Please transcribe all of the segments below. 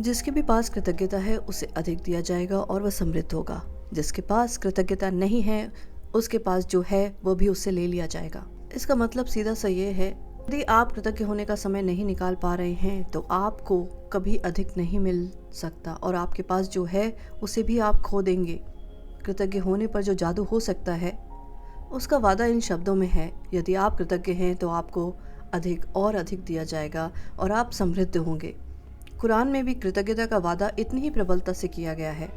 जिसके भी पास कृतज्ञता है उसे अधिक दिया जाएगा और वह समृद्ध होगा। जिसके पास कृतज्ञता नहीं है उसके पास जो है वो भी उससे ले लिया जाएगा। इसका मतलब सीधा सा ये है, यदि आप कृतज्ञ होने का समय नहीं निकाल पा रहे हैं तो आपको कभी अधिक नहीं मिल सकता और आपके पास जो है उसे भी आप खो देंगे। कृतज्ञ होने पर जो जादू हो सकता है उसका वादा इन शब्दों में है, यदि आप कृतज्ञ हैं तो आपको अधिक और अधिक दिया जाएगा और आप समृद्ध होंगे। कुरान में भी कृतज्ञता का वादा इतनी ही प्रबलता से किया गया है,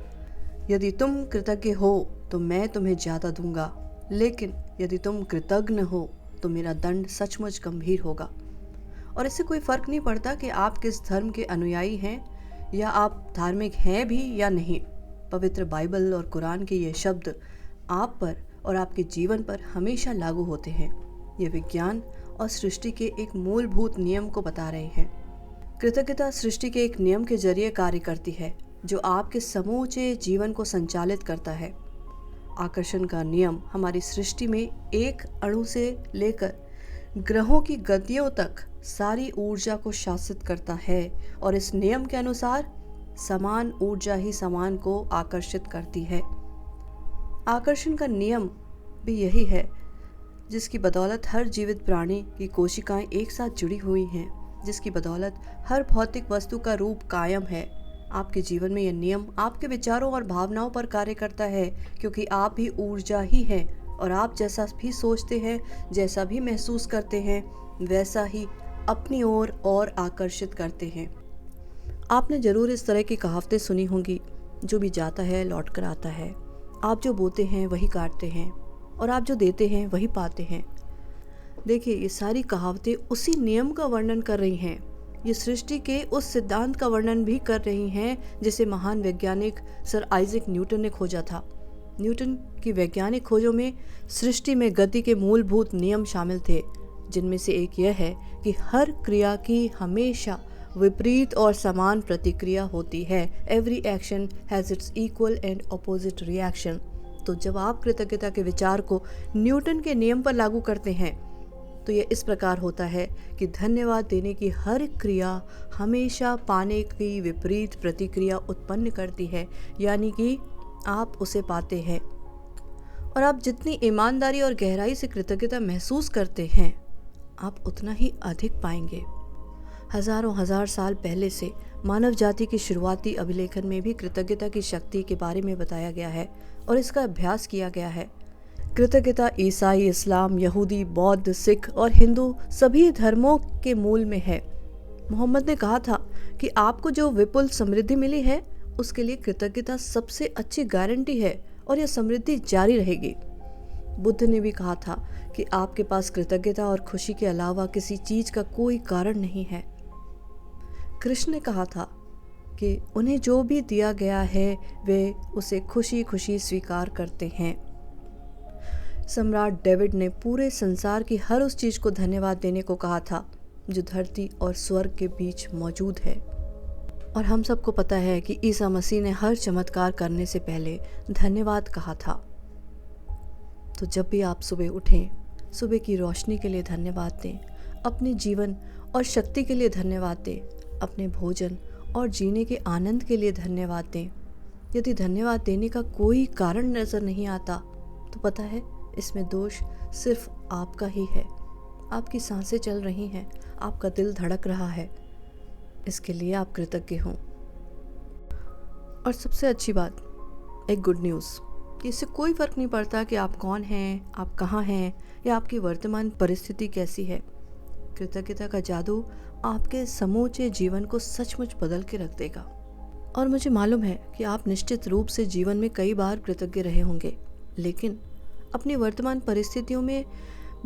यदि तुम कृतज्ञ हो तो मैं तुम्हें ज़्यादा दूंगा, लेकिन यदि तुम कृतज्ञ हो तो मेरा दंड सचमुच गंभीर होगा। और इससे कोई फ़र्क नहीं पड़ता कि आप किस धर्म के अनुयायी हैं या आप धार्मिक हैं भी या नहीं। पवित्र बाइबल और कुरान के ये शब्द आप पर और आपके जीवन पर हमेशा लागू होते हैं। ये विज्ञान और सृष्टि के एक मूलभूत नियम को बता रहे हैं। कृतज्ञता सृष्टि के एक नियम के जरिए कार्य करती है जो आपके समूचे जीवन को संचालित करता है। आकर्षण का नियम हमारी सृष्टि में एक अणु से लेकर ग्रहों की गतियों तक सारी ऊर्जा को शासित करता है और इस नियम के अनुसार समान ऊर्जा ही समान को आकर्षित करती है। आकर्षण का नियम भी यही है जिसकी बदौलत हर जीवित प्राणी की कोशिकाएं एक साथ जुड़ी हुई हैं, जिसकी बदौलत हर भौतिक वस्तु का रूप कायम है। आपके जीवन में यह नियम आपके विचारों और भावनाओं पर कार्य करता है, क्योंकि आप भी ऊर्जा ही हैं और आप जैसा भी सोचते हैं, जैसा भी महसूस करते हैं, वैसा ही अपनी ओर और आकर्षित करते हैं। आपने ज़रूर इस तरह की कहावतें सुनी होंगी, जो भी जाता है लौट कर आता है। आप जो बोते हैं वही काटते हैं और आप जो देते हैं वही पाते हैं। देखिए, ये सारी कहावतें उसी नियम का वर्णन कर रही हैं। ये सृष्टि के उस सिद्धांत का वर्णन भी कर रही हैं जिसे महान वैज्ञानिक सर आइजैक न्यूटन ने खोजा था। न्यूटन की वैज्ञानिक खोजों में सृष्टि में गति के मूलभूत नियम शामिल थे, जिनमें से एक यह है कि हर क्रिया की हमेशा विपरीत और समान प्रतिक्रिया होती है। Every action has its equal and opposite reaction. तो जब आप कृतज्ञता के विचार को न्यूटन के नियम पर लागू करते हैं तो यह इस प्रकार होता है कि धन्यवाद देने की हर क्रिया हमेशा पाने की विपरीत प्रतिक्रिया उत्पन्न करती है, यानी कि आप उसे पाते हैं। और आप जितनी ईमानदारी और गहराई से कृतज्ञता महसूस करते हैं, आप उतना ही अधिक पाएंगे। हजारों हजार साल पहले से मानव जाति की शुरुआती अभिलेखन में भी कृतज्ञता की शक्ति के बारे में बताया गया है और इसका अभ्यास किया गया है। कृतज्ञता ईसाई, इस्लाम, यहूदी, बौद्ध, सिख और हिंदू सभी धर्मों के मूल में है। मोहम्मद ने कहा था कि आपको जो विपुल समृद्धि मिली है उसके लिए कृतज्ञता सबसे अच्छी गारंटी है और यह समृद्धि जारी रहेगी। बुद्ध ने भी कहा था कि आपके पास कृतज्ञता और खुशी के अलावा किसी चीज का कोई कारण नहीं है। कृष्ण ने कहा था कि उन्हें जो भी दिया गया है वे उसे खुशी खुशी स्वीकार करते हैं। सम्राट डेविड ने पूरे संसार की हर उस चीज को धन्यवाद देने को कहा था जो धरती और स्वर्ग के बीच मौजूद है। और हम सबको पता है कि ईसा मसीह ने हर चमत्कार करने से पहले धन्यवाद कहा था। तो जब भी आप सुबह उठें, सुबह की रोशनी के लिए धन्यवाद दें, अपने जीवन और शक्ति के लिए धन्यवाद दें, अपने भोजन और जीने के आनंद के लिए धन्यवाद दें। यदि धन्यवाद देने का कोई कारण नज़र नहीं आता तो पता है इसमें दोष सिर्फ आपका ही है। आपकी सांसें चल रही हैं, आपका दिल धड़क रहा है, इसके लिए आप कृतज्ञ हों। और सबसे अच्छी बात, एक गुड न्यूज़, कि इससे कोई फ़र्क नहीं पड़ता कि आप कौन हैं, आप कहाँ हैं या आपकी वर्तमान परिस्थिति कैसी है। कृतज्ञता का जादू आपके समूचे जीवन को सचमुच बदल के रख देगा। और मुझे मालूम है कि आप निश्चित रूप से जीवन में कई बार कृतज्ञ रहे होंगे, लेकिन अपनी वर्तमान परिस्थितियों में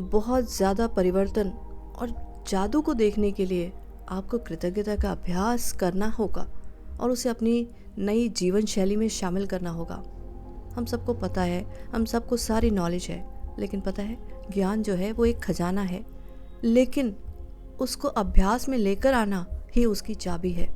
बहुत ज़्यादा परिवर्तन और जादू को देखने के लिए आपको कृतज्ञता का अभ्यास करना होगा और उसे अपनी नई जीवन शैली में शामिल करना होगा। हम सबको पता है, हम सबको सारी नॉलेज है, लेकिन पता है ज्ञान जो है वो एक खजाना है, लेकिन उसको अभ्यास में लेकर आना ही उसकी चाबी है।